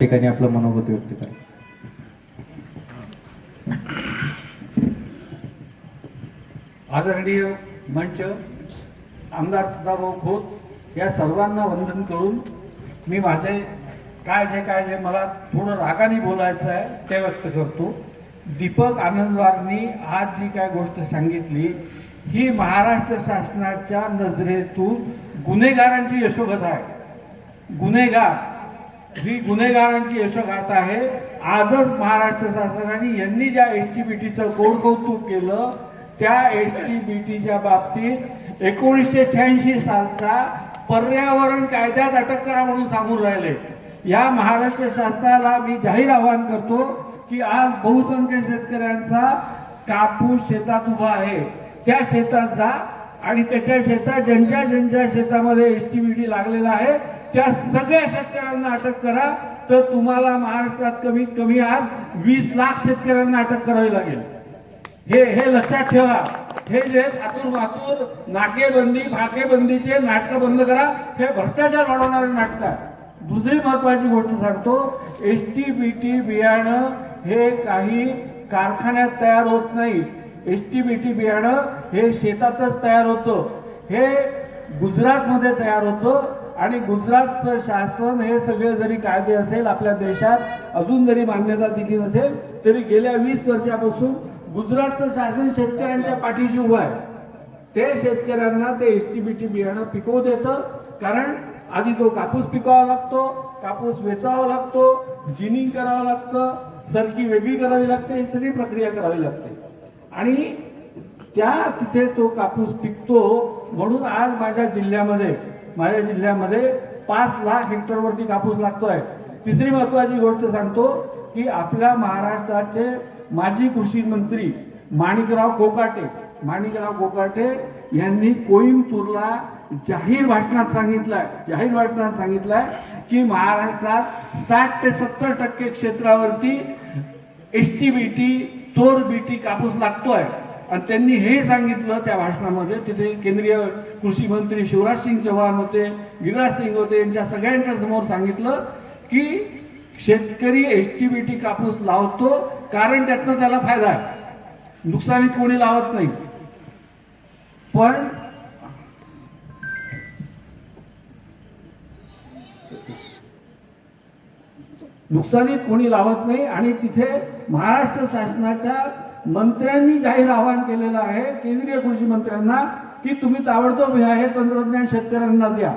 ठिकाणी आपलं मनोगत व्यक्त करा. आदरणीय मंच, आमदार सदाभाऊ खोत या सर्वांना वंदन करून मी माझे काय जे मला थोडं रागाने बोलायचं आहे ते व्यक्त करतो. दीपक आनंदवारनी आज जी काय गोष्ट सांगितली ही महाराष्ट्र शासनाच्या नजरेतून गुन्हेगारांची यशोगाथा आहे. ही गुन्हेगारांची यशोगाथा आहे. आजच महाराष्ट्र शासनाने यांनी ज्या एसटीबीटीचं कौतुक केलं त्या एसटीबीटीच्या बाबतीत 1986 सालचा पर्यावरण कायद्यात अटक करा म्हणून सांगून राहिले. या महाराष्ट्र शासनाला मी जाहीर आवाहन करतो की आज बहुसंख्य शेतकऱ्यांचा कापूस शेतात उभा आहे, त्या शेतात जा आणि त्याच्या शेतात ज्यांच्या शेतामध्ये एसटीबीटी लागलेला आहे त्या सगळ्या शेतकऱ्यांना अटक करा. तर तुम्हाला महाराष्ट्रात कमीत कमी आज 20 लाख शेतकऱ्यांना अटक करावी लागेल. हे लक्षात ठेवा. हे जे मातूर नाकेबंदी फाकेबंदीचे नाटक बंद करा. हे भ्रष्टाचार वाढवणारे नाटक आहे. दुसरी महत्वाची गोष्ट सांगतो, एसटीबीटी बियाणं हे काही कारखान्यात तयार होत नाही. एसटीबीटी बियाणं हे शेतातच तयार होतं. हे गुजरातमध्ये तयार होतं आणि गुजरात शासन हे सगळे जरी कायदे असेल आपल्या देशात अजून जरी मान्यता दिली नसेल तरी गेल्या 20 वर्षापासून गुजरातचं शासन शेतकऱ्यांच्या पाठीशी उभं आहे. ते शेतकऱ्यांना ते एसटीबीटी बियाणं पिकवू देतं. कारण आधी तो कापूस पिकवावा लागतो, कापूस वेचावा लागतो, जिनिंग करावं लागतं, सरकी वेगळी करावी लागते, ही सगळी प्रक्रिया करावी लागते आणि तिथे तो कापूस पिकतो. म्हणून आज माझ्या जिल्ह्यामध्ये 5 लाख हेक्टरवरती कापूस लागतोय. तिसरी महत्वाची गोष्ट सांगतो की आपल्या महाराष्ट्राचे माजी कृषी मंत्री माणिकराव कोकाटे यांनी कोइंबतूरला जाहीर भाषणात सांगितलंय की महाराष्ट्रात 60 ते 70% क्षेत्रावरती एसटीबीटी चोर बीटी कापूस लागतोय. आणि त्यांनी हे सांगितलं त्या भाषणामध्ये. तिथे केंद्रीय कृषी मंत्री शिवराज सिंग चौहान होते, गिरिराज सिंग होते, यांच्या सगळ्यांच्या समोर सांगितलं की शेतकरी एसटीबीटी कापूस लावतो कारण त्यातनं त्याला फायदा आहे, नुकसानीत कोणी लावत नाही. पण नुकसानीत कोणी लावत नाही आणि तिथे महाराष्ट्र शासनाच्या मंत्र्यांनी जाहीर आवाहन केलेलं आहे केंद्रीय कृषी मंत्र्यांना की तुम्ही ताबडतोब हे तंत्रज्ञान शेतकऱ्यांना द्या.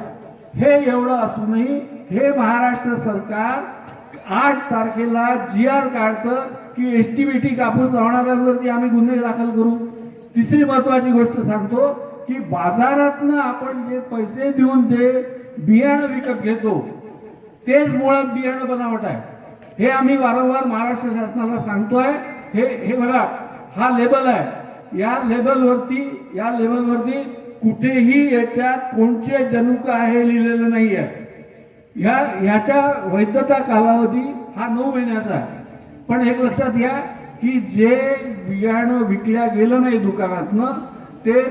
हे एवढं असूनही हे महाराष्ट्र सरकार 8 तारखेला GR काढतं की एसटीबीटी कापूस लावणाऱ्यांवरती आम्ही गुन्हे दाखल करू. तिसरी महत्वाची गोष्ट सांगतो की बाजारातनं आपण जे पैसे देऊन जे बियाणं विकत घेतो तेच मुळात बियाणं बनावट आहे. हे आम्ही वारंवार महाराष्ट्र शासनाला सांगतोय. हे बघा, हा लेबल आहे. या लेबलवरती कुठेही याच्यात कोणचे जनुक आहे लिहिलेलं नाही आहे. ह्याचा वैधता कालावधी हा 9 महिन्याचा आहे. पण एक लक्षात घ्या की जे बियाणं विकल्या गेलं नाही दुकानातनं ते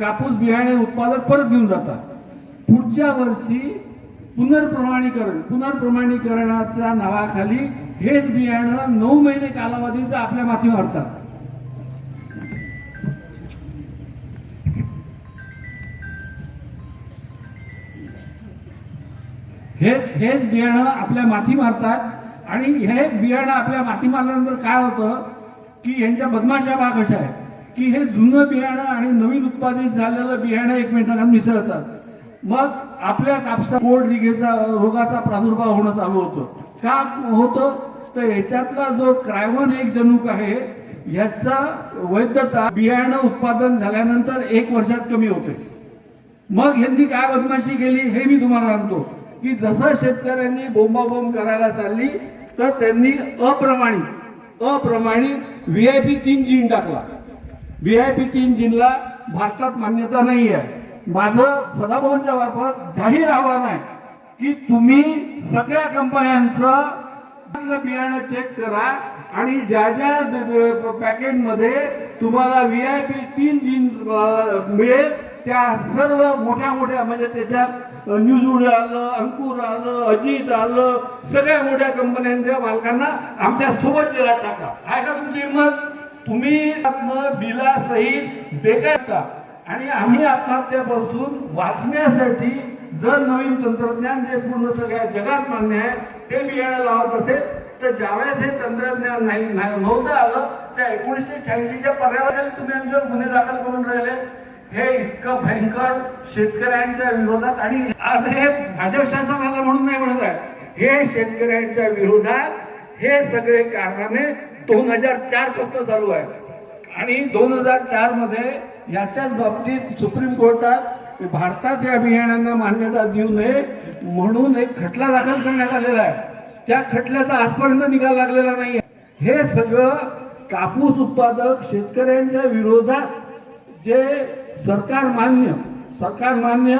कापूस बियाणे उत्पादक परत घेऊन जातात. पुढच्या वर्षी पुनर्प्रमाणीकरणाच्या नावाखाली हेच बियाणं 9 महिने कालावधीचं आपल्या माथी मारतात. हेच बियाणं आपल्या माथी मारतात आणि हे बियाणं आपल्या माथी मारल्यानंतर काय होतं की यांच्या बदमाशा भाग अशा आहे की हे जुनं बियाणं आणि नवीन उत्पादित झालेलं बियाणं एकमेकांना मिसळतात. मग आपल्या कापसा कोड रिगेचा रोगाचा प्रादुर्भाव होणं चालू होतं. का होतं तर याच्यातला जो क्रायवन एक जनुक आहे ह्याचा वैधता बियाणं उत्पादन झाल्यानंतर 1 वर्षात कमी होते. मग यांनी काय बदमाशी केली हे मी तुम्हाला सांगतो की जसं शेतकऱ्यांनी बोंबाबोंब करायला चालली तर त्यांनी अप्रमाणित VIP 3 जिन टाकला. VIP 3 जिनला भारतात मान्यता नाही आहे. माझं सदाभाऊंच्या मार्फत जाहीर आव्हान आहे की तुम्ही सगळ्या कंपन्यांचं बियाणं चेक करा आणि ज्या पॅकेटमध्ये तुम्हाला VIP 3 जिन मिळेल त्या सर्व मोठ्या म्हणजे त्याच्यात न्यूजवूड आलं, अंकुर आलं, अजित आलं, सगळ्या मोठ्या कंपन्यांच्या मालकांना आमच्या सोबत जेलात टाका. आहे का तुमची हिंमत? तुम्ही बिलासहित बेकार का? आणि आम्ही आत्महत्यापासून वाचण्यासाठी जर नवीन तंत्रज्ञान जे पूर्ण सगळ्या जगात मान्य आहे ते बियाणं लावत असेल तर ज्यावेळेस हे तंत्रज्ञान नव्हतं आलं त्या 1986च्या पर्यावरणाखाली तुम्ही आमच्यावर गुन्हे दाखल करून राहिले. हे इतकं भयंकर शेतकऱ्यांच्या विरोधात, आणि आज हे भाजप शासन आलं म्हणून नाही म्हणत आहे, हे शेतकऱ्यांच्या विरोधात हे सगळे कारनामे 2004 पासून चालू आहे. आणि 2004 मध्ये याच्याच बाबतीत सुप्रीम कोर्टात भारतात या बियाणांना मान्यता देऊ नये म्हणून एक खटला दाखल करण्यात आलेला आहे. त्या खटल्याचा आजपर्यंत निकाल लागलेला नाही. हे सगळं कापूस उत्पादक शेतकऱ्यांच्या विरोधात जे सरकार मान्य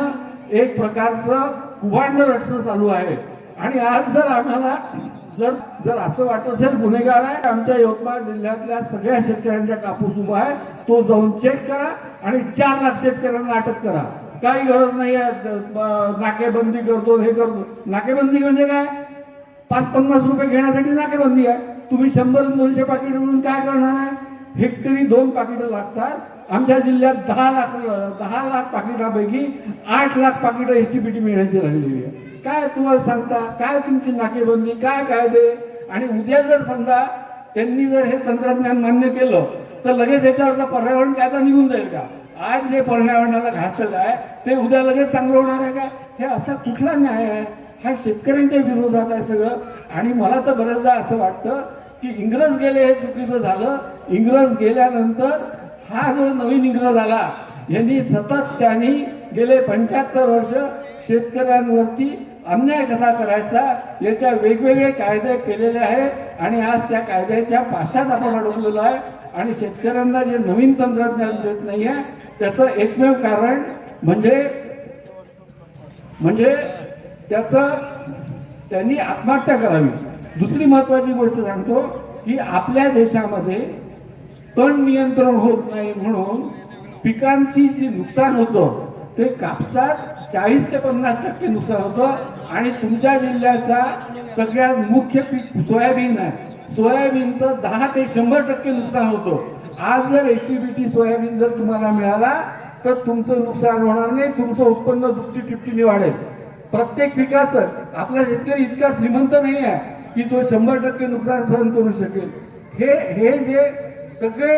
एक प्रकारचं कुभांड रचणं चालू आहे. आणि आज जर आम्हाला जर असं वाटत असेल गुन्हेगार आहे, आमच्या यवतमाळ जिल्ह्यातल्या सगळ्या शेतकऱ्यांचा कापूस उभा आहे, तो जाऊन चेक करा आणि 4 लाख शेतकऱ्यांना अटक करा. काही गरज नाही आहे नाकेबंदी करतो हे करतो. नाकेबंदी म्हणजे काय? 5-50 रुपये घेण्यासाठी नाकेबंदी आहे. तुम्ही 100-200 पाकिट मिळून काय करणार आहे? हेक्टरी 2 पाकिटं लागतात. आमच्या जिल्ह्यात 10 लाख पाकिटापैकी 8 लाख पाकिटं STPT मिळण्याची राहिलेली आहे. काय तुम्हाला सांगता? काय तुमची नाकेबंदी, काय कायदे? आणि उद्या जर समजा त्यांनी जर हे तंत्रज्ञान मान्य केलं तर लगेच याच्यावरचा पर्यावरण कायदा निघून जाईल का? आज जे पर्यावरणाला घातक आहे ते उद्या लगेच चांगलं होणार आहे का? हे असा कुठला न्याय आहे? हा शेतकऱ्यांच्या विरोधात आहे सगळं. आणि मला तर बरेचदा असं वाटतं की इंग्रज गेले हे चुकीचं झालं. इंग्रज गेल्यानंतर हा जो नवीन इंग्रज आला यांनी सतत त्यांनी गेले 75 वर्ष शेतकऱ्यांवरती अन्याय कसा करायचा याच्या वेगवेगळे कायदे केलेले आहेत. आणि आज त्या कायद्याच्या पाशात आपण अडकलेलो आहे. आणि शेतकऱ्यांना जे नवीन तंत्रज्ञान देत नाही आहे त्याचं एकमेव कारण म्हणजे त्यांनी आत्महत्या करावी. दुसरी महत्वाची गोष्ट सांगतो की आपल्या देशामध्ये तण नियंत्रण होत नाही म्हणून पिकांची जी नुकसान होतं ते कापसात 40 ते 50% नुकसान होतं. आणि तुमच्या जिल्ह्याचा सगळ्यात मुख्य पीक सोयाबीन आहे. सोयाबीनचं 10 ते 100% नुकसान होतं. आज जर STPT सोयाबीन जर तुम्हाला मिळाला तर तुमचं नुकसान होणार नाही, तुमचं उत्पन्न दुपटी तिपटीने वाढेल. प्रत्येक पिकाचं आपला शेतकरी इतका श्रीमंत नाही आहे की तो 100% नुकसान सहन करू शकेल. हे जे सगळे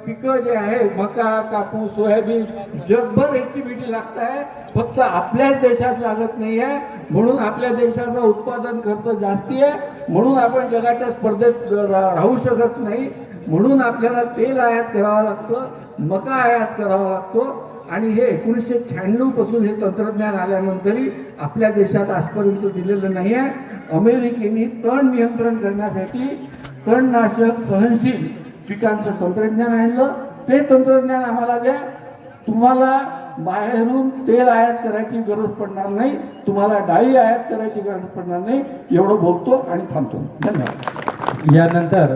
पिकं जे आहे मका, कापूस, सोयाबीन जगभर STPT लागत आहे, फक्त आपल्याच देशात लागत नाही आहे. म्हणून आपल्या देशाचा उत्पादन खर्च जास्ती आहे, म्हणून आपण जगाच्या स्पर्धेत राहू शकत नाही. म्हणून आपल्याला तेल आयात करावं लागतं, मका आयात करावा लागतो. आणि हे 1996 पासून हे तंत्रज्ञान आल्यानंतरही आपल्या देशात आजपर्यंत दिलेलं नाही आहे. अमेरिकेने तण नियंत्रण करण्यासाठी तणनाशक सहनशील पिकांचं तंत्रज्ञान आणलं. ते तंत्रज्ञान आम्हाला द्या. तुम्हाला बाहेरून तेल आयात करायची गरज पडणार नाही, तुम्हाला डाळी आयात करायची गरज पडणार नाही. एवढं बोलतो आणि थांबतो. धन्यवाद. यानंतर